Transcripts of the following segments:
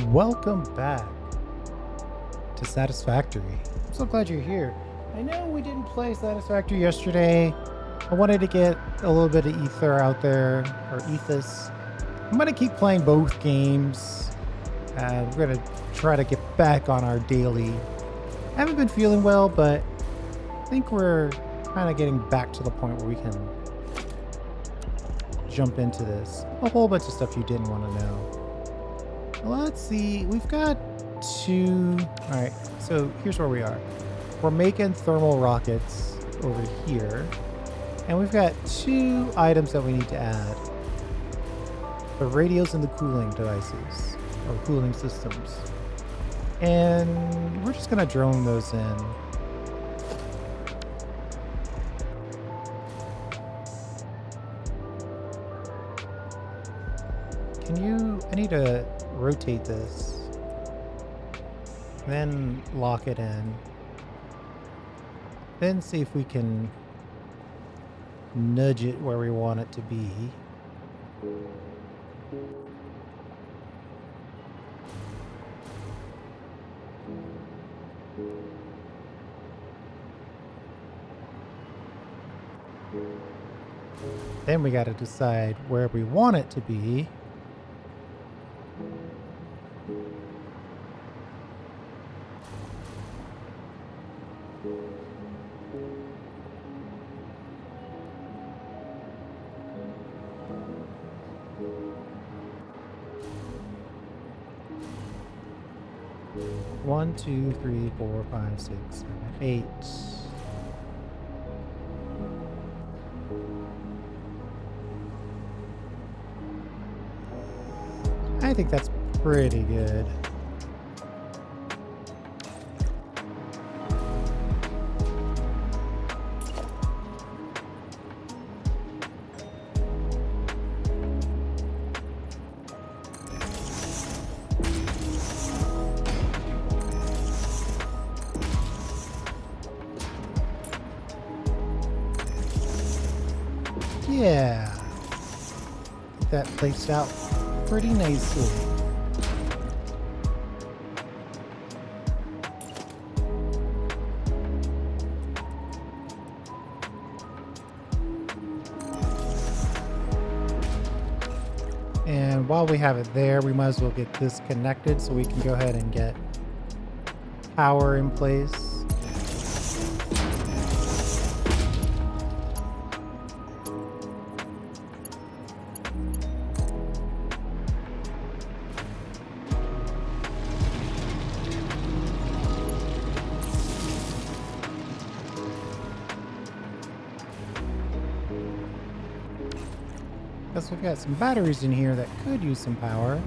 Welcome back to Satisfactory. I'm so glad you're here. I know we didn't play Satisfactory yesterday. I wanted to get a little bit of ether out there, or ethos. I'm going to keep playing both games. We're going to try to get back on our daily. I haven't been feeling well, but I think we're kind of getting back to the point where we can jump into this. A whole bunch of stuff you didn't want to know. Let's see, we've got two. All right, so here's where we are. We're making thermal rockets over here, and we've got two items that we need to add: the radios and the cooling devices, or cooling systems. And we're just gonna drone those in. I need to rotate this, then lock it in, then see if we can nudge it where we want it to be. Then we got to decide where we want it to be. One, two, three, four, five, six, seven, eight. I think that's pretty good. Yeah, that placed out pretty nicely. And while we have it there, we might as well get this connected so we can go ahead and get power in place. Because we've got some batteries in here that could use some power.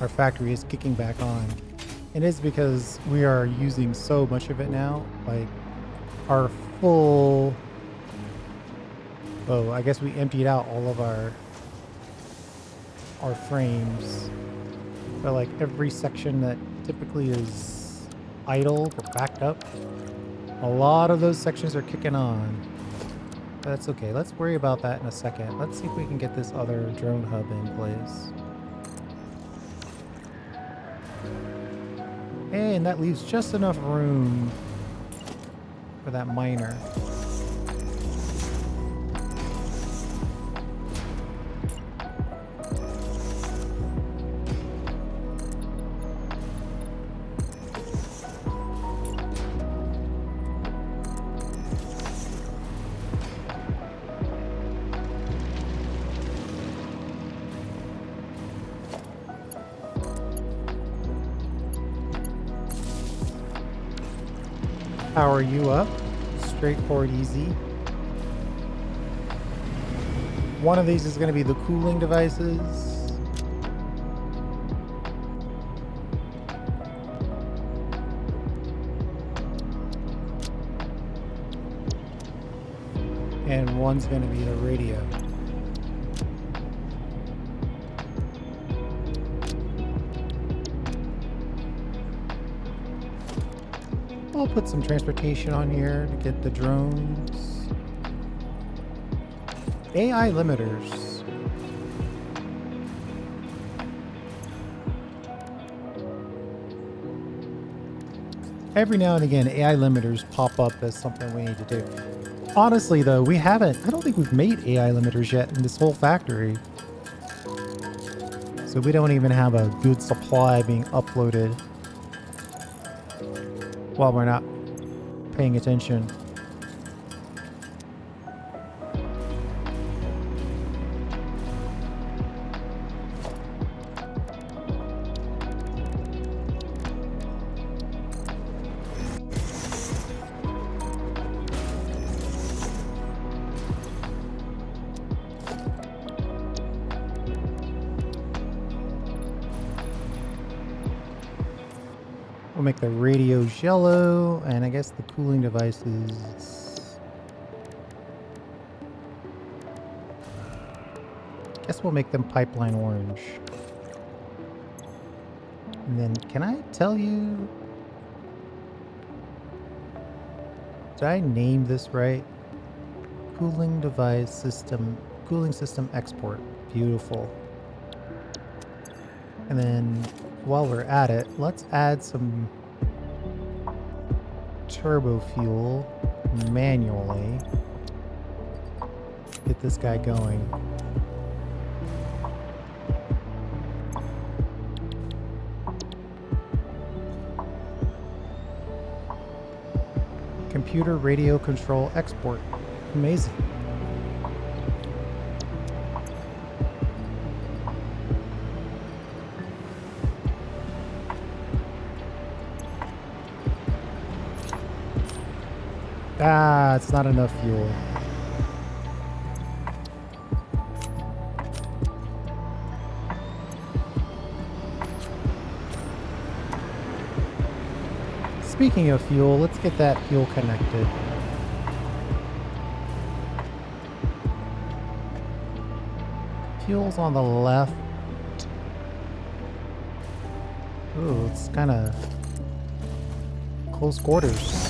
Our factory is kicking back on. It is because we are using so much of it now. Like our full... Oh, I guess we emptied out all of our frames. But like every section that typically is idle or backed up, a lot of those sections are kicking on. That's okay. Let's worry about that in a second. Let's see if we can get this other drone hub in place. And that leaves just enough room for that miner. Power you up. Straightforward, easy. One of these is going to be the cooling devices. And one's going to be the radio. well put some transportation on here to get the drones. AI limiters. Every now and again, AI limiters pop up as something we need to do. Honestly, though, I don't think we've made AI limiters yet in this whole factory. So we don't even have a good supply being uploaded while we're not paying attention. We'll make the radios yellow, and I guess the cooling devices. Guess we'll make them pipeline orange. And then, can I tell you? Did I name this right? Cooling device system, cooling system export. Beautiful. And then, while we're at it, let's add some turbo fuel manually. Get this guy going. Computer radio control export. Amazing. Ah, it's not enough fuel. Speaking of fuel, let's get that fuel connected. Fuel's on the left. Ooh, it's kind of close quarters.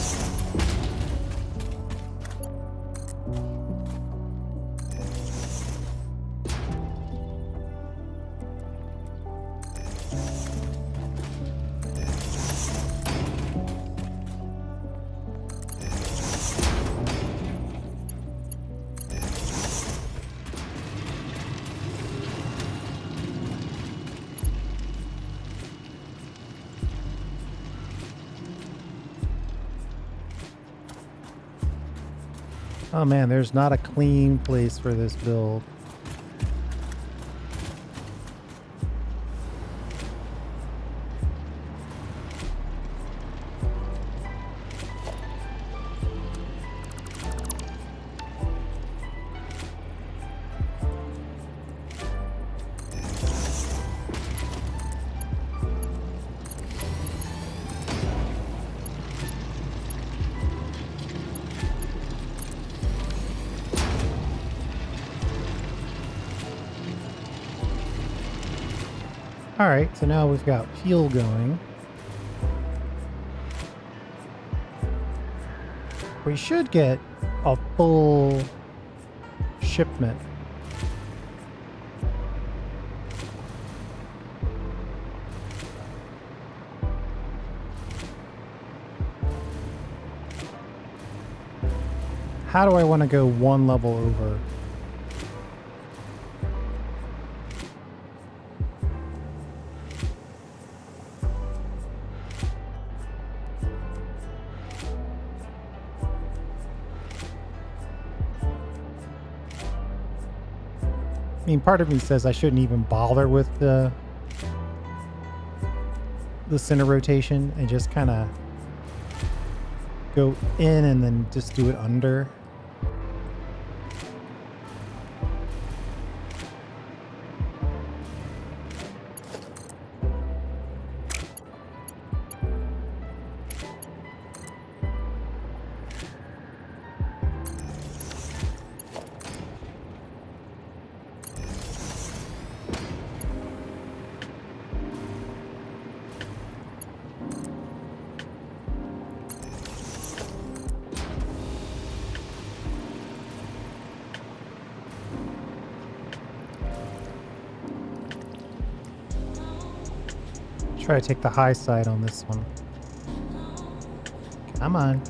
Oh man, there's not a clean place for this build. Alright, so now we've got fuel going. We should get a full shipment. How do I want to go one level over? I mean, part of me says I shouldn't even bother with the center rotation and just kind of go in and then just do it under. Try to take the high side on this one. Come on.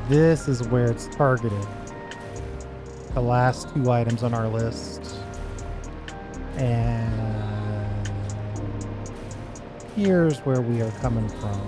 This is where it's targeted. The last two items on our list. And here's where we are coming from.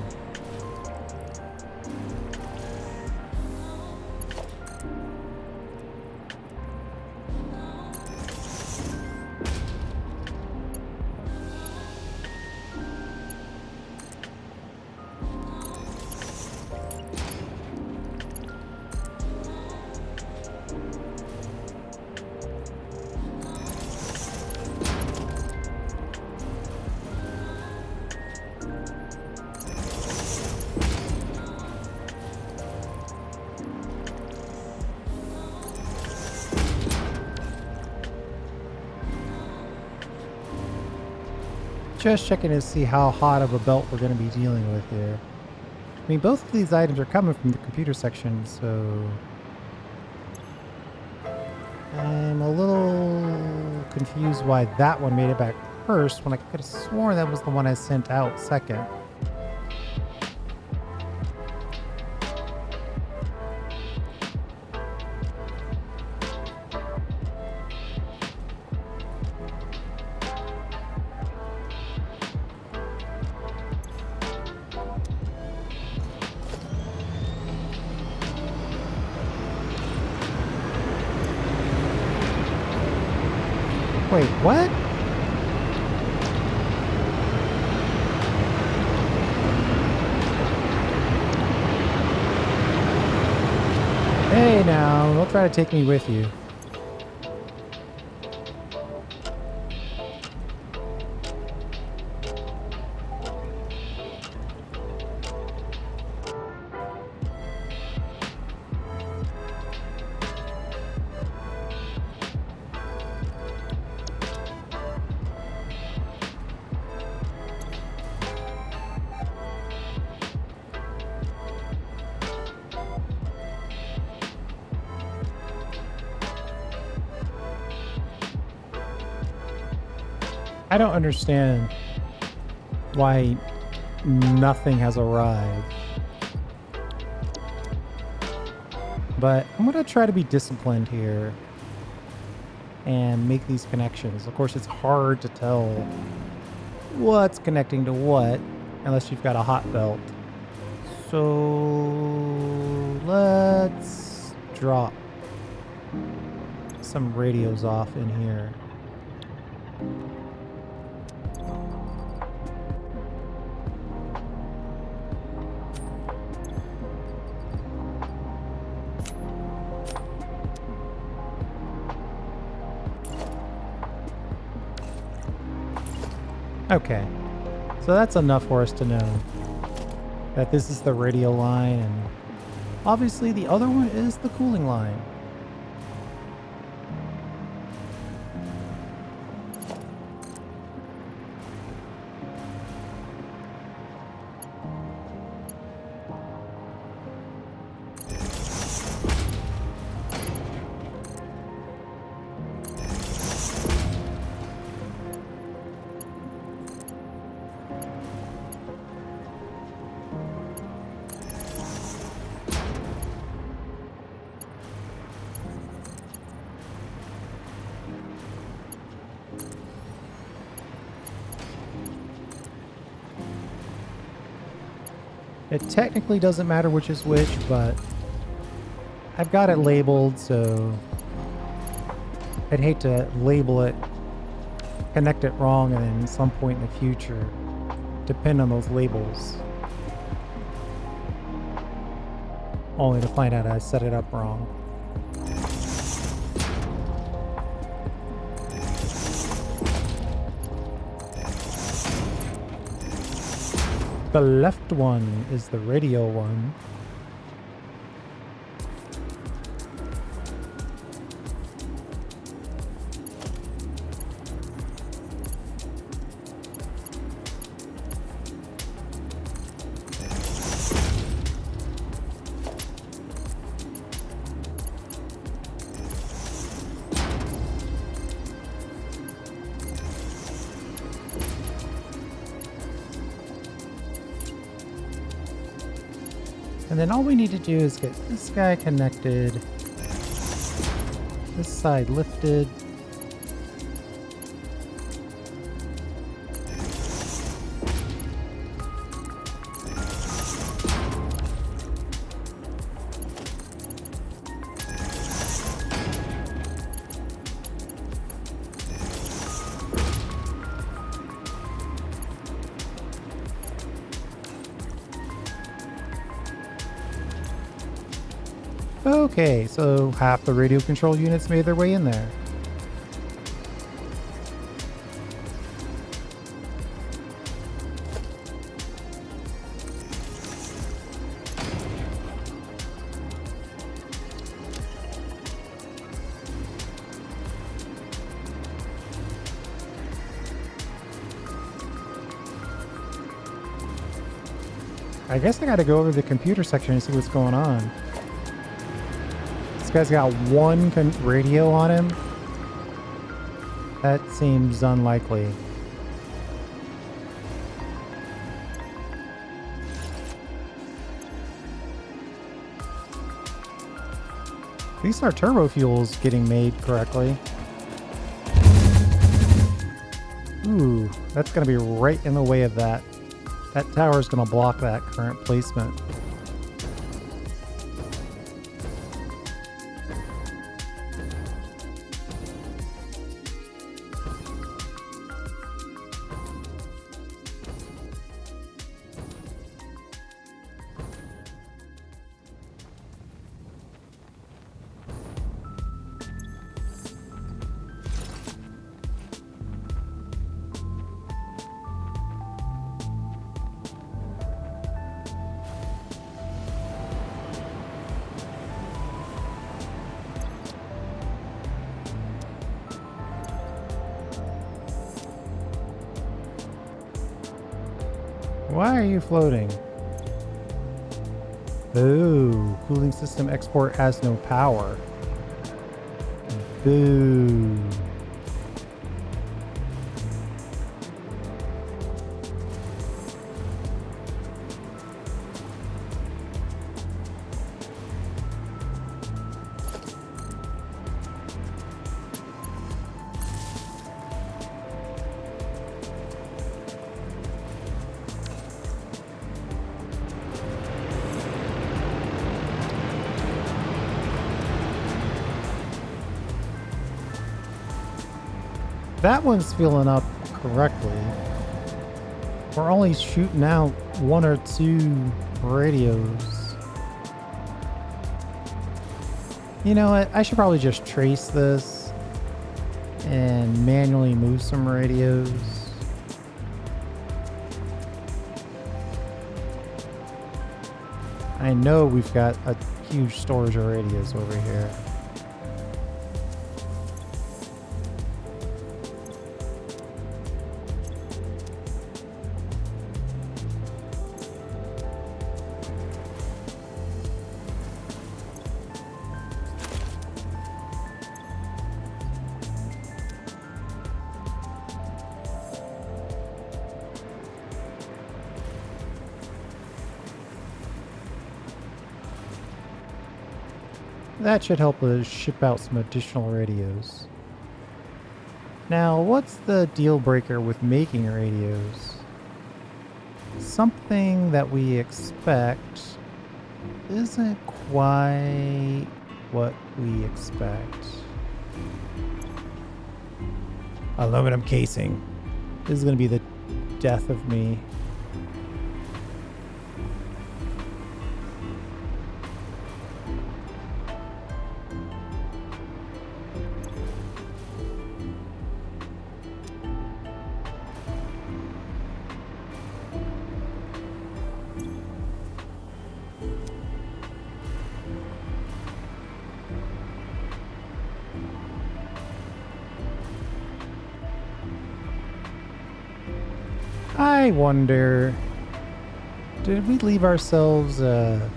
Just checking to see how hot of a belt we're going to be dealing with here. I mean, both of these items are coming from the computer section, so I'm a little confused why that one made it back first when I could have sworn that was the one I sent out second. Wait, what? Hey now, don't try to take me with you. I don't understand why nothing has arrived. But I'm going to try to be disciplined here and make these connections. Of course, it's hard to tell what's connecting to what unless you've got a hot belt. So let's drop some radios off in here. Okay, so that's enough for us to know that this is the radio line, and obviously the other one is the cooling line. It technically doesn't matter which is which, but I've got it labeled, so I'd hate to label it, connect it wrong, and then at some point in the future depend on those labels, only to find out I set it up wrong. The left one is the radio one. And then all we need to do is get this guy connected, this side lifted. Okay, so half the radio control units made their way in there. I guess I gotta go over to the computer section and see what's going on. This guy's got one radio on him. That seems unlikely. At least our turbo fuel's getting made correctly. Ooh, that's gonna be right in the way of that. That tower's gonna block that current placement. Why are you floating? Boo. Cooling system export has no power. Boo. That one's filling up correctly. We're only shooting out one or two radios. You know what? I should probably just trace this and manually move some radios. I know we've got a huge storage of radios over here. That should help us ship out some additional radios. Now, what's the deal breaker with making radios? Something that we expect isn't quite what we expect. Aluminum casing. This is going to be the death of me. I wonder, did we leave ourselves a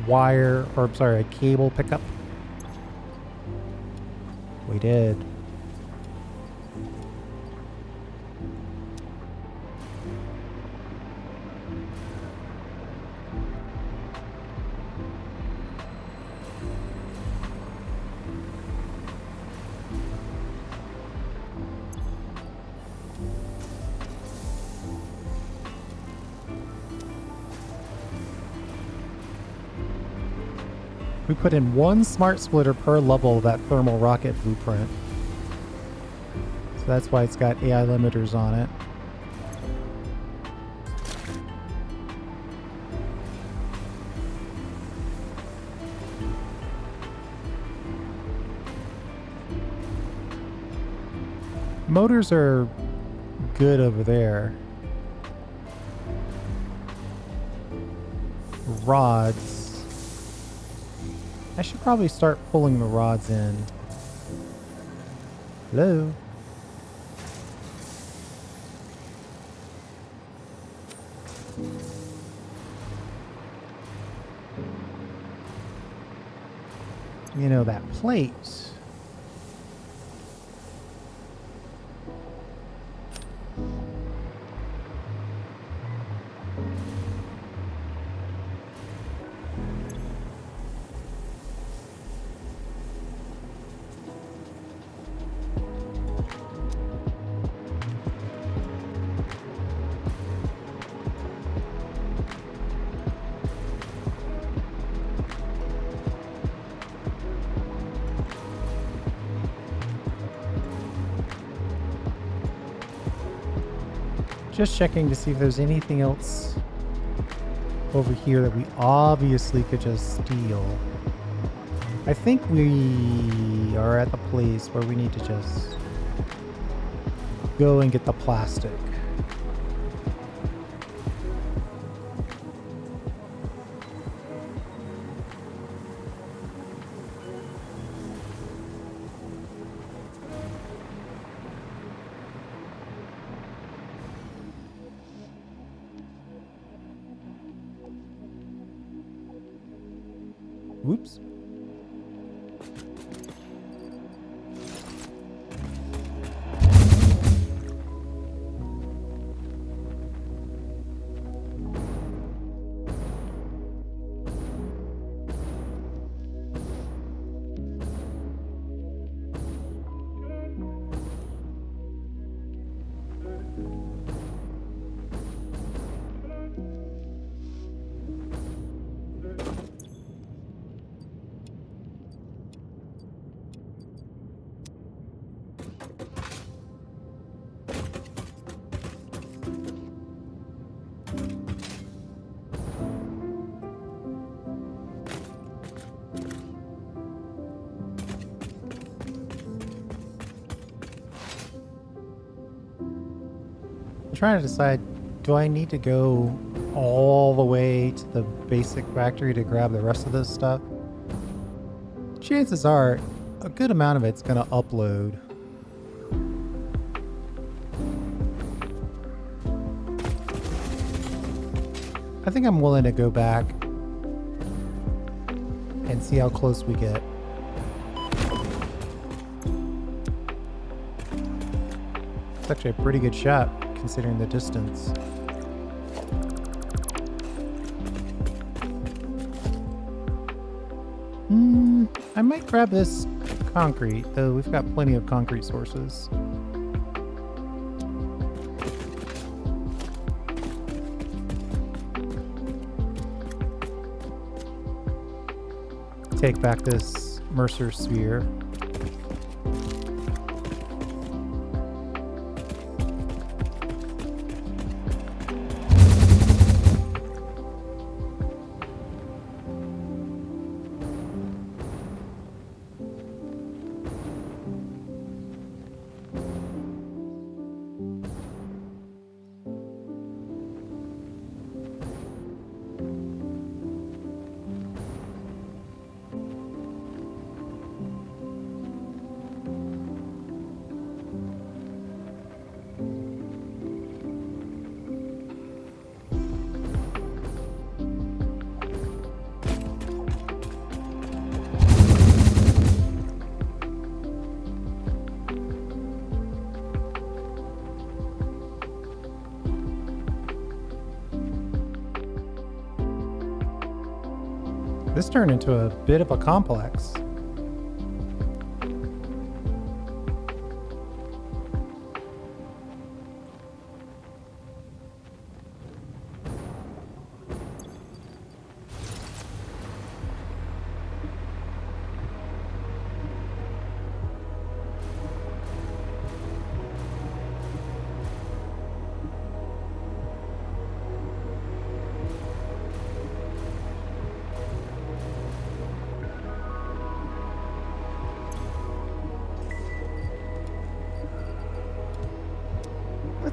wire, or I'm sorry, a cable pickup? We did. We put in one smart splitter per level of that thermal rocket blueprint. So that's why it's got AI limiters on it. Motors are good over there. Rods. I should probably start pulling the rods in. Hello? You know, that plate. Just checking to see if there's anything else over here that we obviously could just steal. I think we are at the place where we need to just go and get the plastic. Whoops. I'm trying to decide, do I need to go all the way to the basic factory to grab the rest of this stuff? Chances are a good amount of it's going to upload. I think I'm willing to go back and see how close we get. It's actually a pretty good shot considering the distance. I might grab this concrete, though we've got plenty of concrete sources. Take back this Mercer sphere. This turned into a bit of a complex.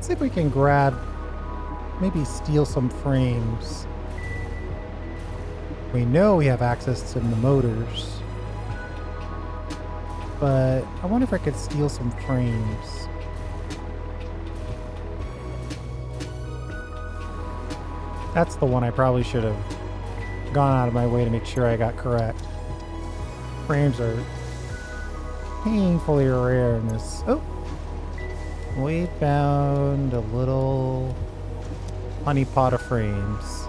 Let's see if we can grab, maybe steal some frames. We know we have access to the motors. But I wonder if I could steal some frames. That's the one I probably should have gone out of my way to make sure I got correct. Frames are painfully rare in this. Oh! We found a little honeypot of frames.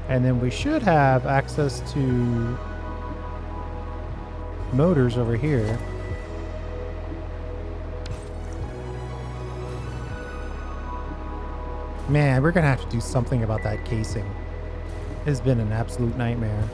And then we should have access to motors over here. Man, we're gonna have to do something about that casing. It's been an absolute nightmare.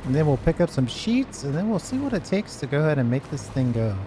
And then we'll pick up some sheets, and then we'll see what it takes to go ahead and make this thing go.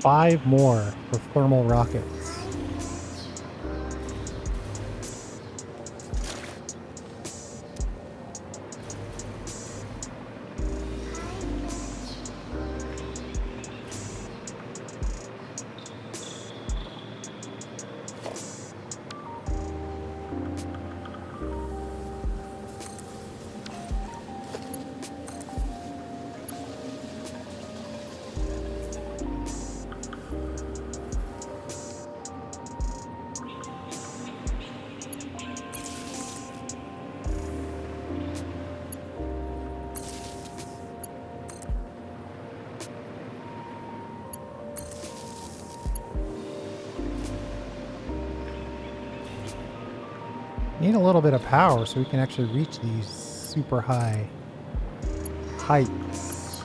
Five more for thermal rockets. Need a little bit of power so we can actually reach these super high heights.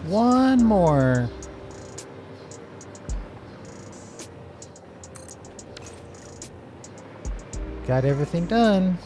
One more. Got everything done.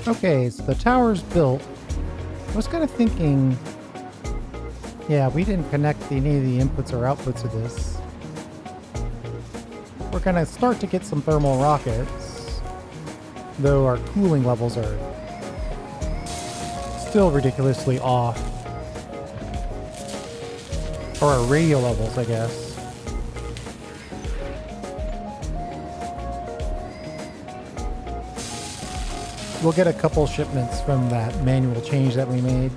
Okay, so the tower's built. I was kind of thinking, yeah, we didn't connect any of the inputs or outputs of this. We're gonna start to get some thermal rockets, though our cooling levels are still ridiculously off. Or our radio levels, I guess. We'll get a couple shipments from that manual change that we made.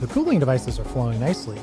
The cooling devices are flowing nicely.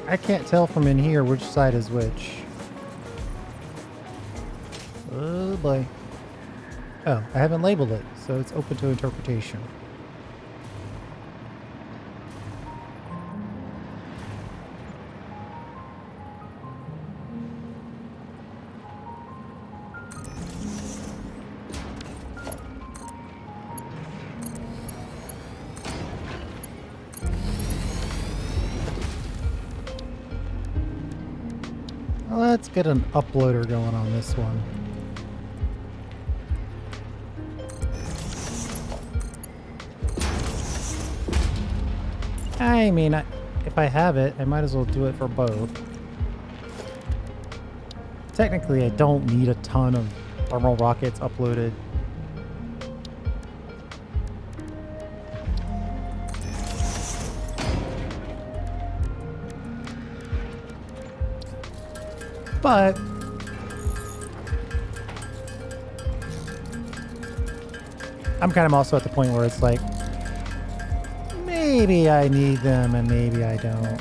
I can't tell from in here which side is which. Oh boy. Oh, I haven't labeled it, so it's open to interpretation. Let's get an uploader going on this one. I mean, if I have it, I might as well do it for both. Technically, I don't need a ton of thermal rockets uploaded. But I'm kind of also at the point where it's like, maybe I need them and maybe I don't.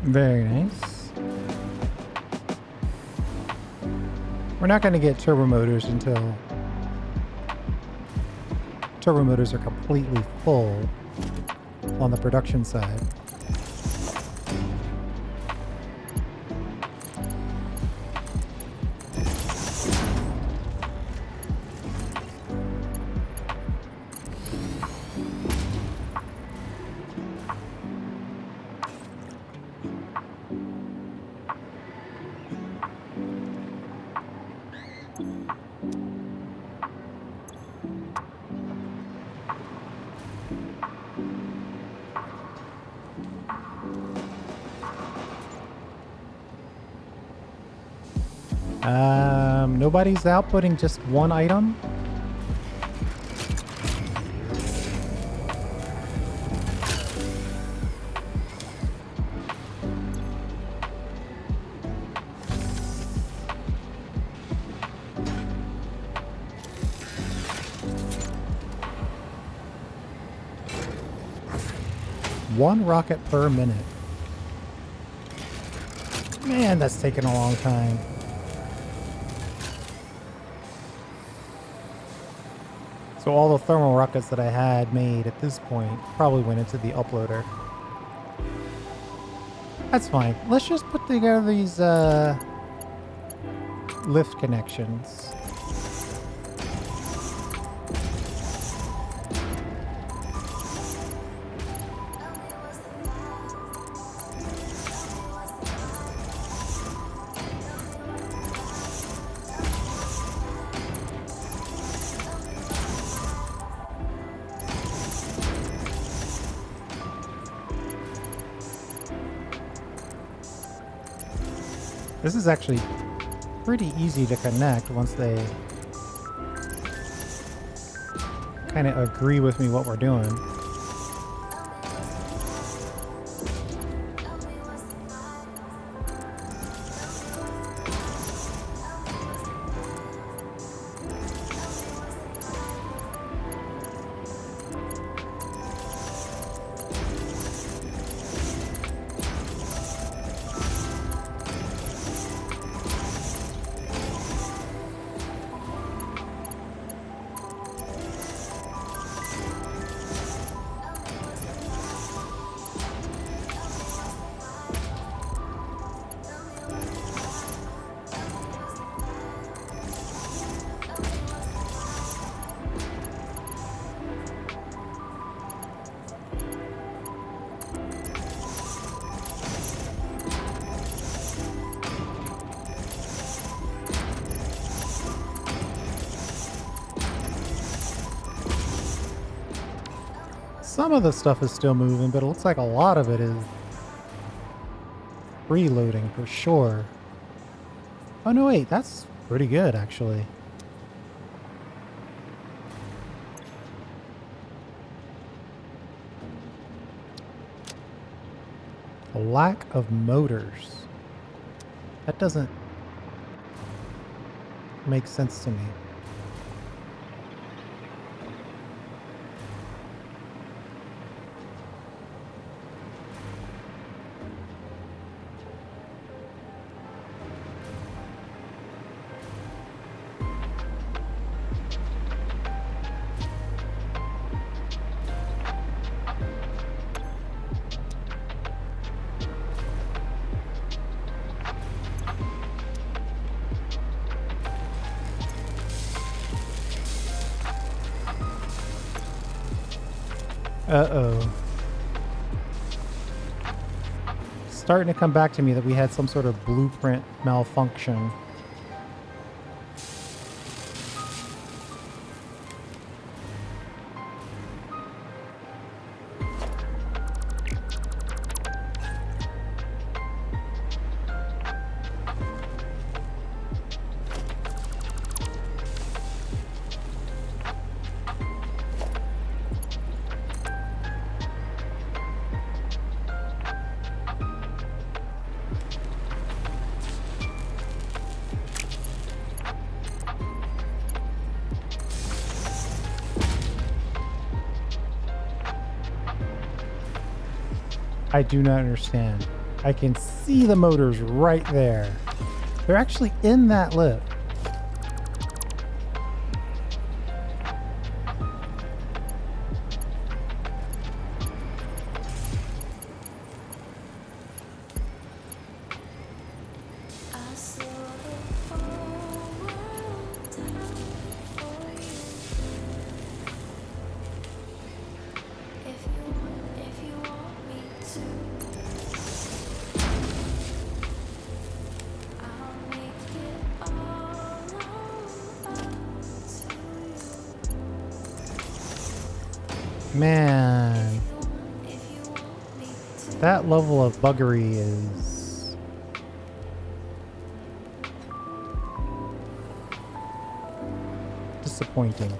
Very nice. We're not going to get turbo motors until turbo motors are completely full on the production side. Nobody's outputting just one item. One rocket per minute. Man, that's taken a long time. So all the thermal rockets that I had made at this point probably went into the uploader. That's fine. Let's just put together these lift connections. This is actually pretty easy to connect once they kind of agree with me what we're doing. Some of the stuff is still moving, but it looks like a lot of it is reloading for sure. Oh no, wait, that's pretty good actually. A lack of motors. That doesn't make sense to me. Uh-oh. Starting to come back to me that we had some sort of blueprint malfunction. I do not understand. I can see the motors right there. They're actually in that lift. Man, that level of buggery is disappointing.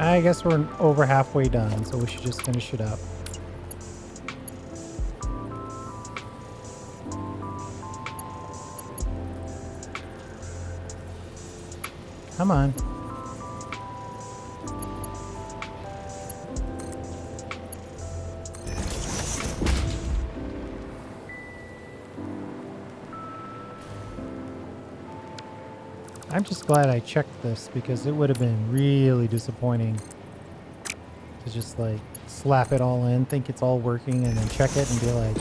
I guess we're over halfway done, so we should just finish it up. Come on. I'm just glad I checked this because it would have been really disappointing to just like slap it all in, think it's all working, and then check it and be like,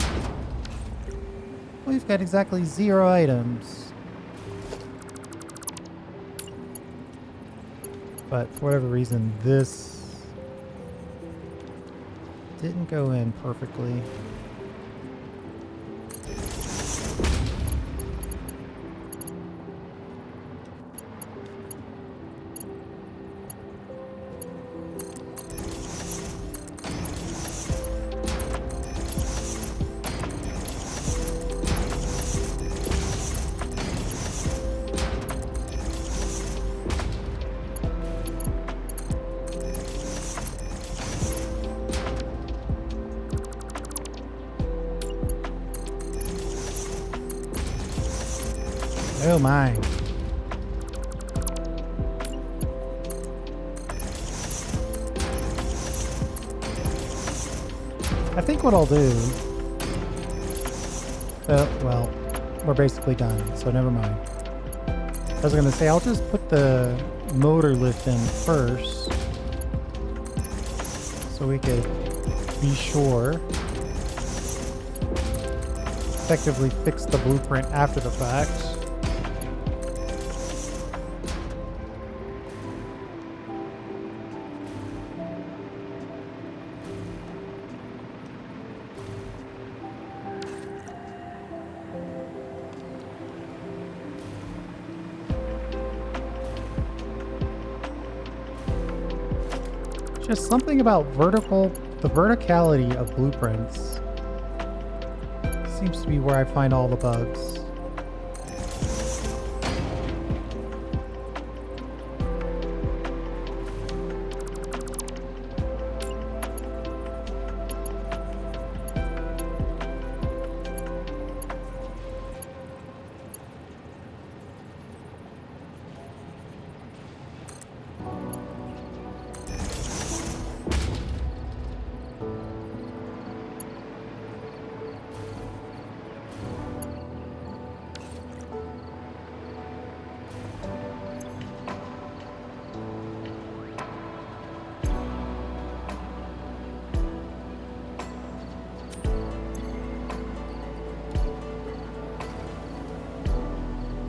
well, we've got exactly 0 items. But for whatever reason, this didn't go in perfectly. Oh my. I think what I'll do... Oh, well, we're basically done, so never mind. I was gonna say, I'll just put the motor lift in first, so we could be sure. Effectively fix the blueprint after the fact. Just something about the verticality of blueprints seems to be where I find all the bugs.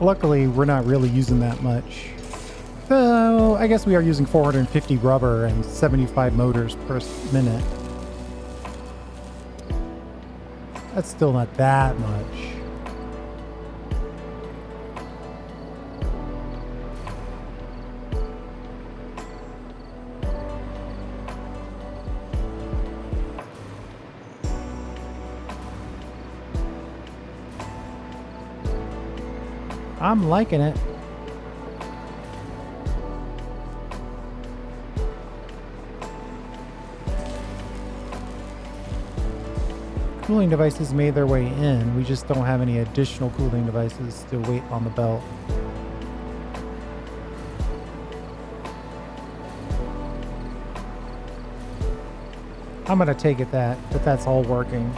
Luckily, we're not really using that much. Though, I guess we are using 450 rubber and 75 motors per minute. That's still not that much. I'm liking it. Cooling devices made their way in. We just don't have any additional cooling devices to wait on the belt. I'm gonna take it that that's all working.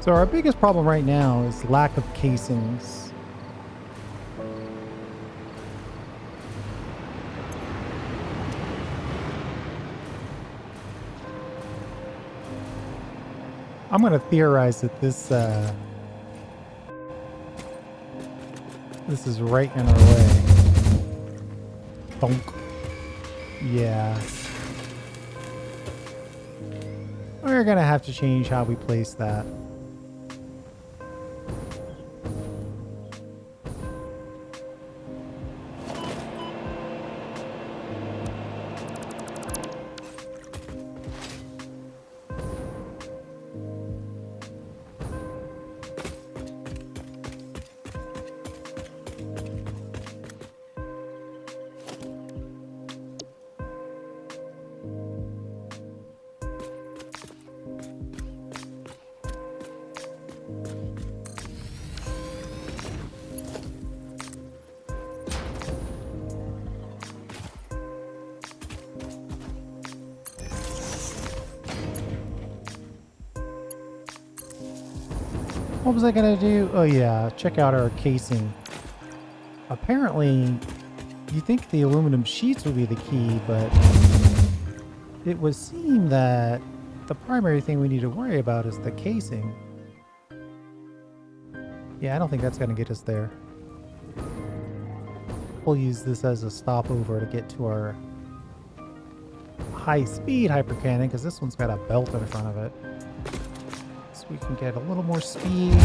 So our biggest problem right now is lack of casings. I'm going to theorize that this is right in our way. Bonk. Yeah. We're going to have to change how we place that. What was I gonna do? Oh yeah, check out our casing. Apparently, you think the aluminum sheets would be the key, but it would seem that the primary thing we need to worry about is the casing. Yeah, I don't think that's going to get us there. We'll use this as a stopover to get to our high-speed hypercannon, because this one's got a belt in front of it. So we can get a little more speed.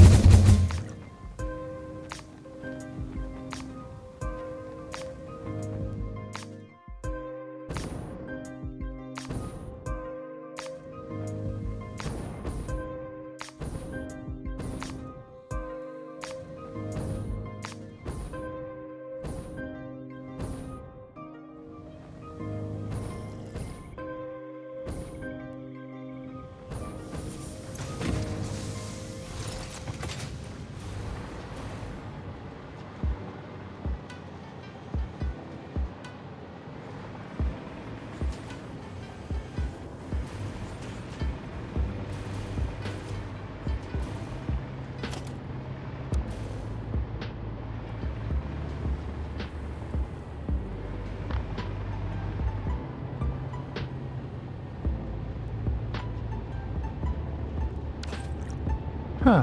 Huh.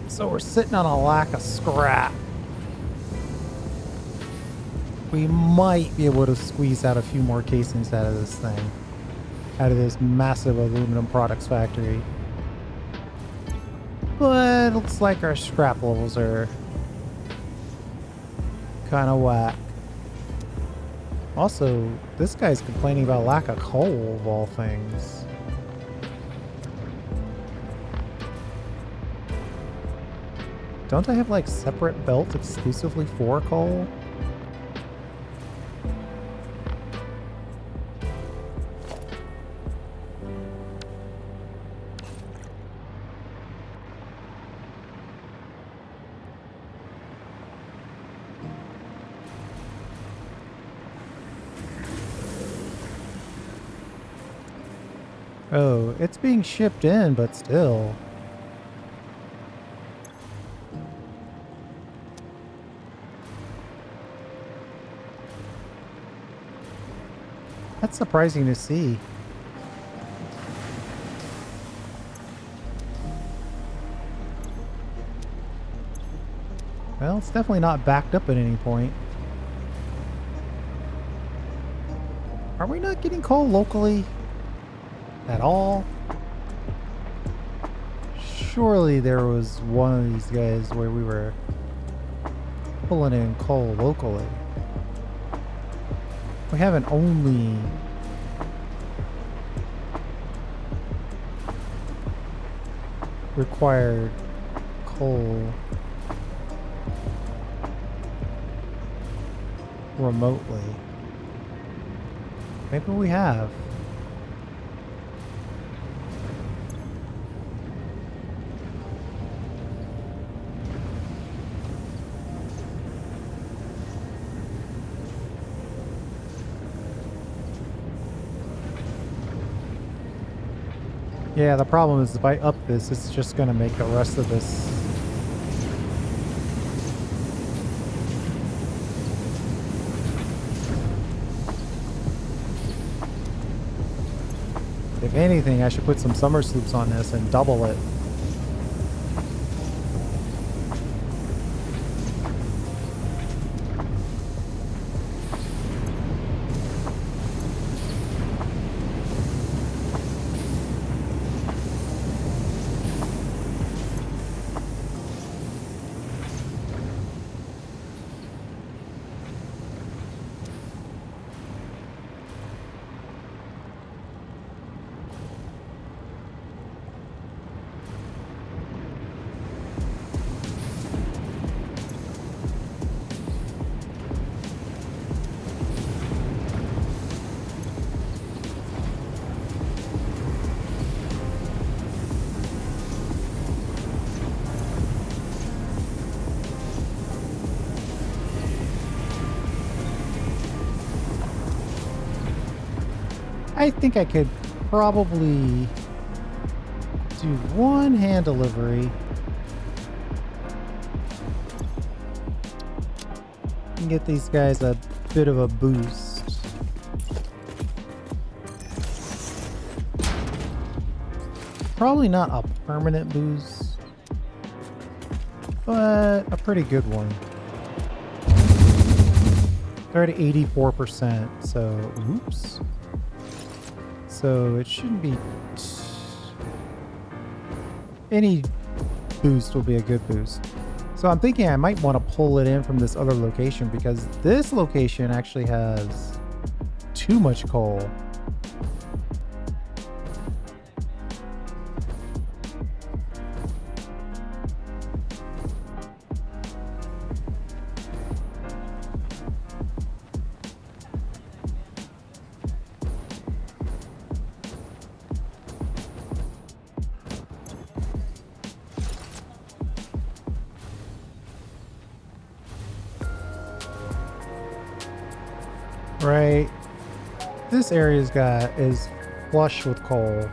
So we're sitting on a lack of scrap. We might be able to squeeze out a few more casings out of this thing. Out of this massive aluminum products factory. But it looks like our scrap levels are kind of whack. Also, this guy's complaining about lack of coal of all things. Don't I have like separate belts exclusively for coal? Oh, it's being shipped in, but still. That's surprising to see. Well, it's definitely not backed up at any point. Are we not getting coal locally at all? Surely there was one of these guys where we were pulling in coal locally. We haven't only required coal remotely. Maybe we have. Yeah, the problem is if I up this, it's just going to make the rest of this if anything, I should put some summer sloops on this and double it. I think I could probably do one hand delivery and get these guys a bit of a boost. Probably not a permanent boost, but a pretty good one. They're at 84%, so oops. So it shouldn't be any boost will be a good boost. So I'm thinking I might want to pull it in from this other location because this location actually has too much coal. Right, this area's is flush with coal.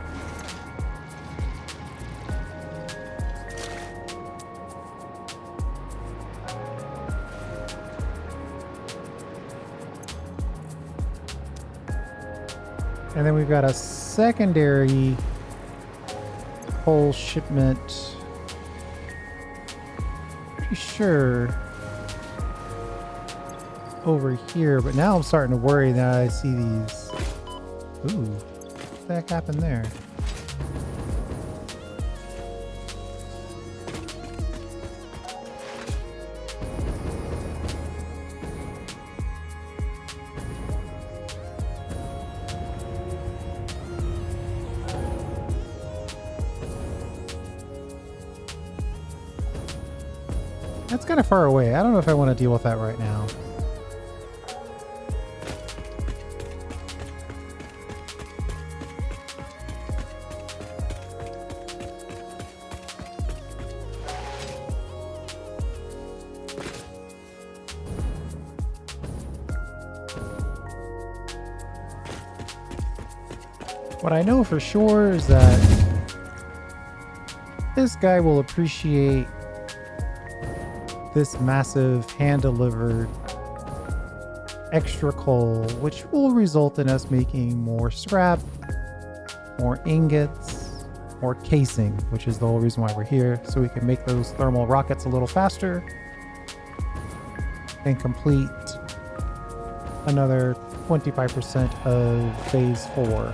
And then we've got a secondary coal shipment. Pretty sure over here, but now I'm starting to worry that I see these. Ooh, what the heck happened there? That's kind of far away. I don't know if I want to deal with that right now. What I know for sure is that this guy will appreciate this massive hand-delivered extra coal, which will result in us making more scrap, more ingots, more casing, which is the whole reason why we're here, so we can make those thermal rockets a little faster and complete another 25% of phase 4.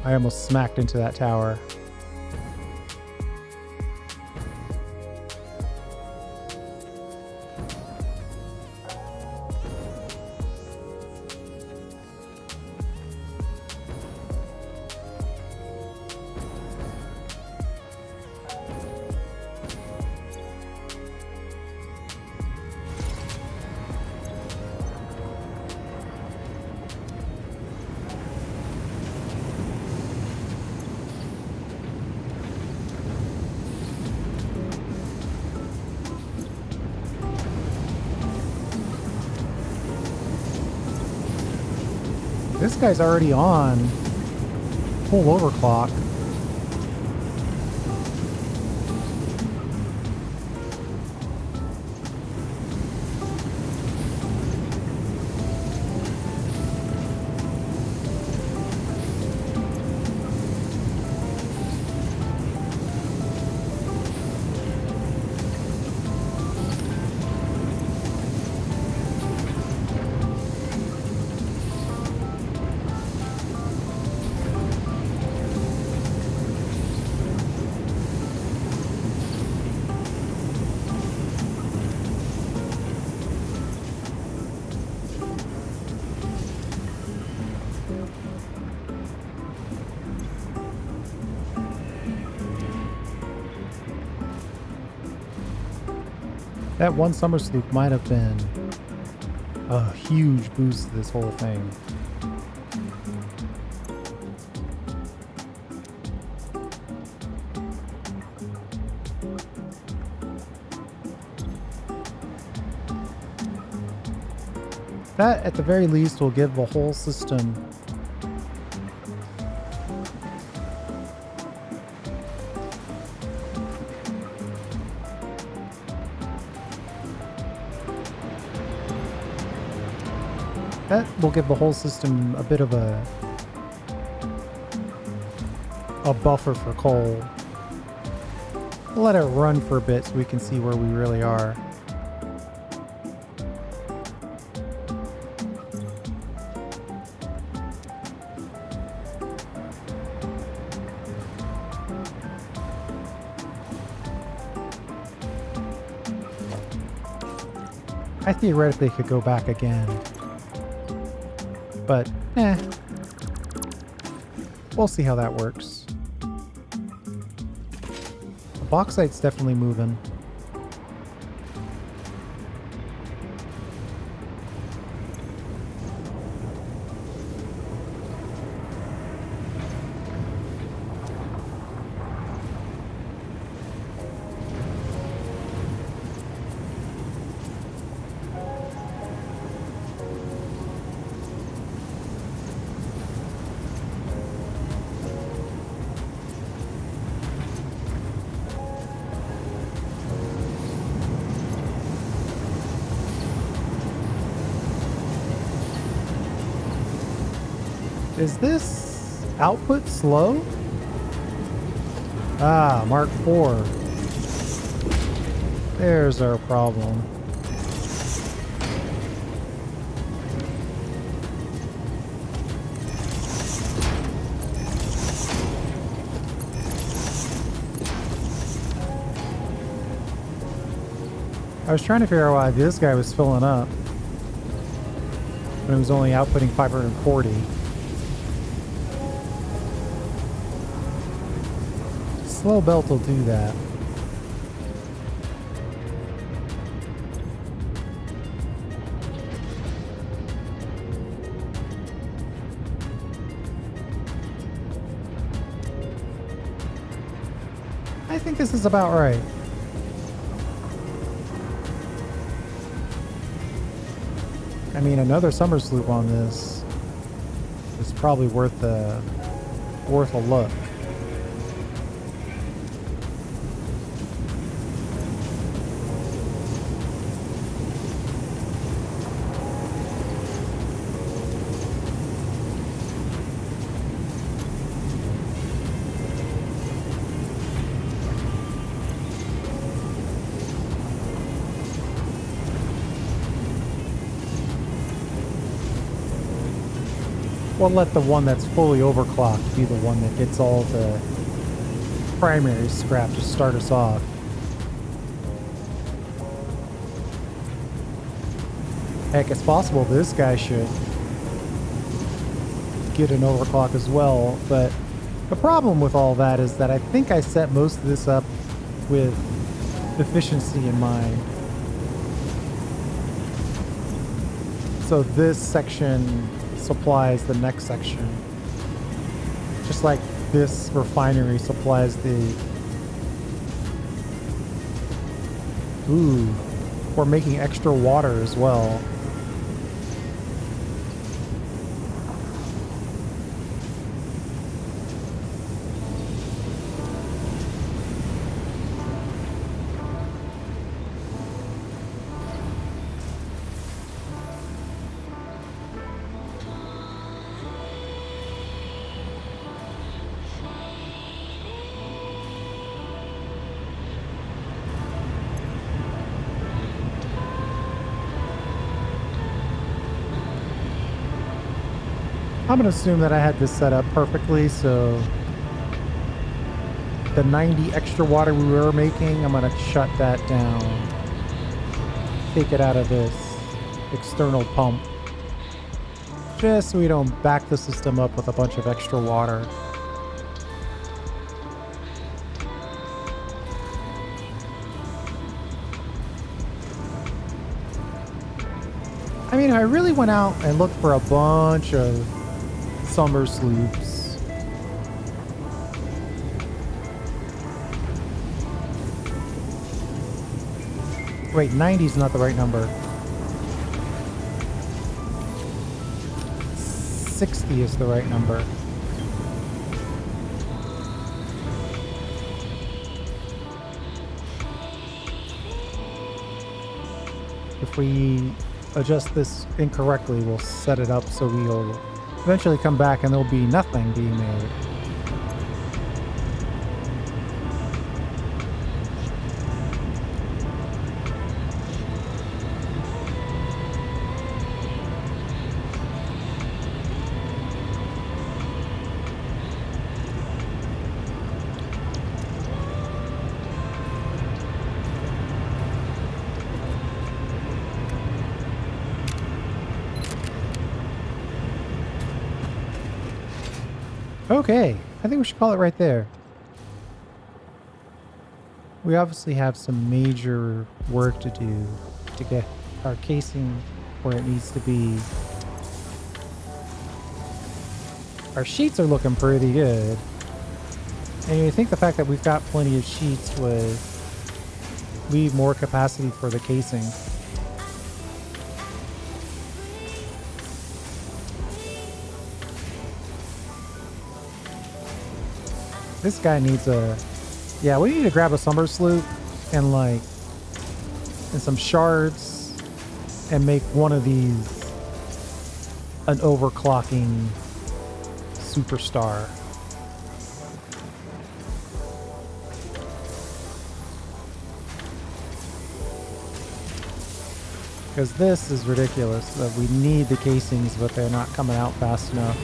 I almost smacked into that tower. This guy's already on full overclock. That one summer sloop might have been a huge boost to this whole thing. That, at the very least, will give the whole system a bit of a buffer for coal. We'll let it run for a bit so we can see where we really are. I theoretically could go back again, but we'll see how that works. The bauxite's definitely moving. Is this output slow? Ah, Mark IV. There's our problem. I was trying to figure out why this guy was filling up when it was only outputting 540. Slow belt will do that. I think this is about right. I mean, another summer sloop on this is probably worth a look. We'll let the one that's fully overclocked be the one that gets all the primary scrap to start us off. Heck, it's possible this guy should get an overclock as well, but the problem with all that is that I think I set most of this up with efficiency in mind. So this section supplies the next section, just like this refinery supplies the... Ooh, we're making extra water as well. I'm going to assume that I had this set up perfectly, so the 90 extra water we were making, I'm going to shut that down. Take it out of this external pump, just so we don't back the system up with a bunch of extra water. I mean, I really went out and looked for a bunch of summer sloops. Wait, 90 is not the right number. 60 is the right number. If we adjust this incorrectly, we'll set it up so we'll eventually come back and there'll be nothing being made. Okay, I think we should call it right there. We obviously have some major work to do to get our casing where it needs to be. Our sheets are looking pretty good. And you think the fact that we've got plenty of sheets would leave more capacity for the casing. This guy needs a... Yeah, we need to grab a summer sloop and some shards and make one of these an overclocking superstar. Because this is ridiculous. We need the casings, but they're not coming out fast enough.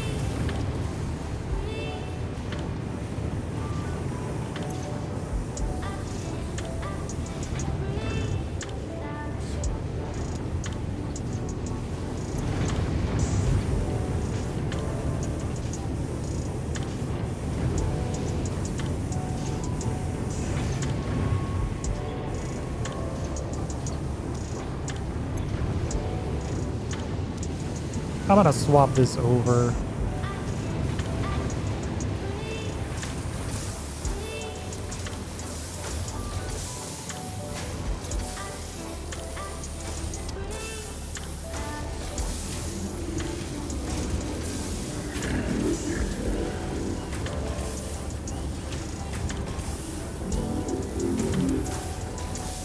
I'm gonna swap this over.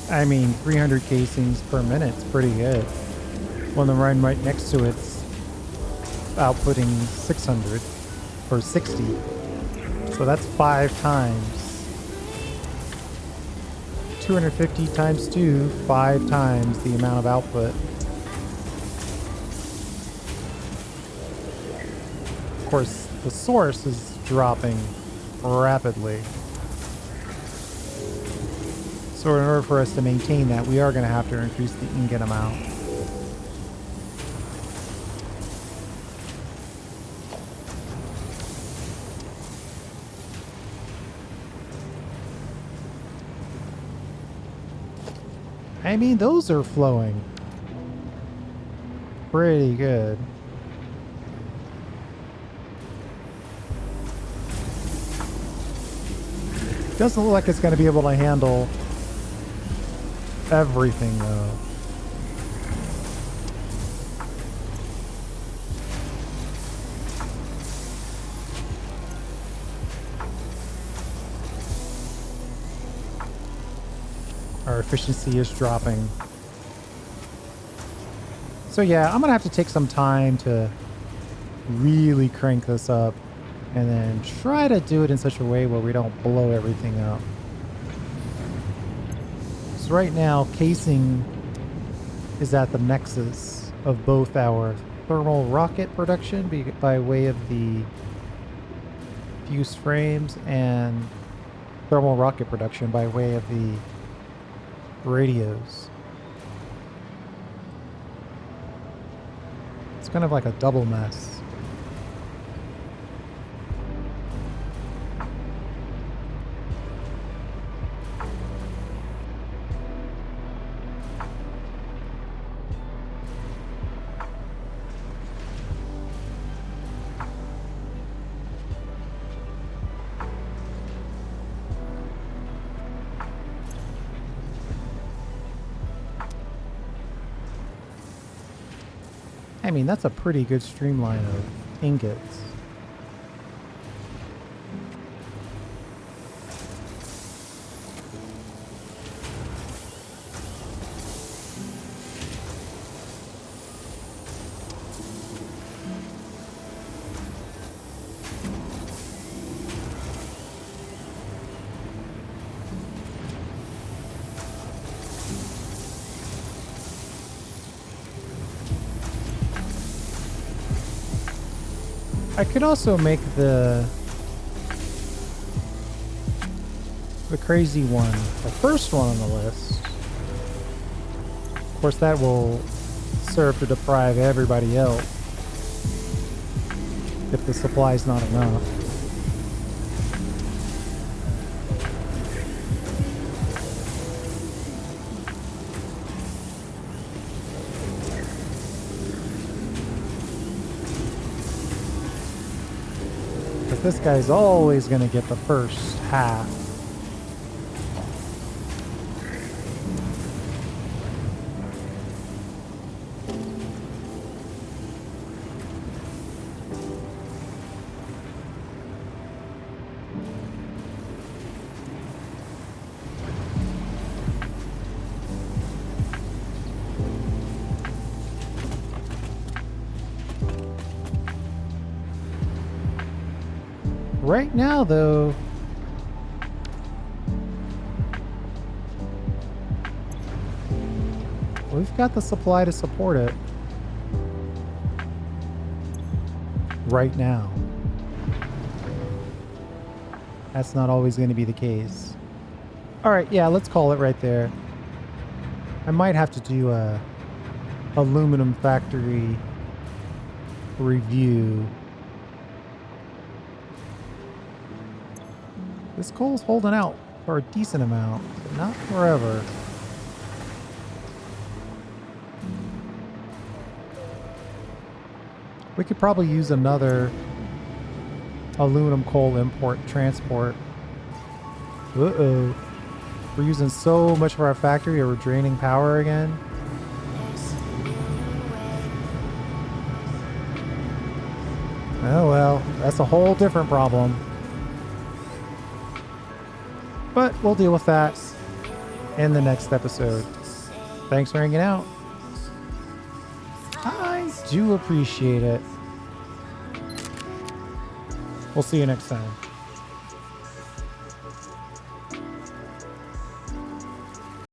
I mean, 300 casings per minute is pretty good. When the run right next to it's outputting 600 or 60. So that's 5 times. 250 times 2, 5 times the amount of output. Of course, the source is dropping rapidly. So in order for us to maintain that, we are going to have to increase the ingot amount. I mean, those are flowing pretty good. Doesn't look like it's going to be able to handle everything, though. Our efficiency is dropping. So yeah, I'm gonna have to take some time to really crank this up and then try to do it in such a way where we don't blow everything up. So right now, casing is at the nexus of both our thermal rocket production by way of the fused frames and thermal rocket production by way of the radios. It's kind of like a double mess. I mean, that's a pretty good streamline of ingots. I could also make the crazy one, the first one on the list. Of course, that will serve to deprive everybody else if the supply's not enough. But this guy's always going to get the first half. Right now, though, we've got the supply to support it. Right now. That's not always going to be the case. All right, yeah, let's call it right there. I might have to do a aluminum factory review. This coal's holding out for a decent amount, but not forever. We could probably use another aluminum coal import transport. Uh-oh. We're using so much of our factory or we're draining power again. Oh well, that's a whole different problem. But we'll deal with that in the next episode. Thanks for hanging out. I do appreciate it. We'll see you next time.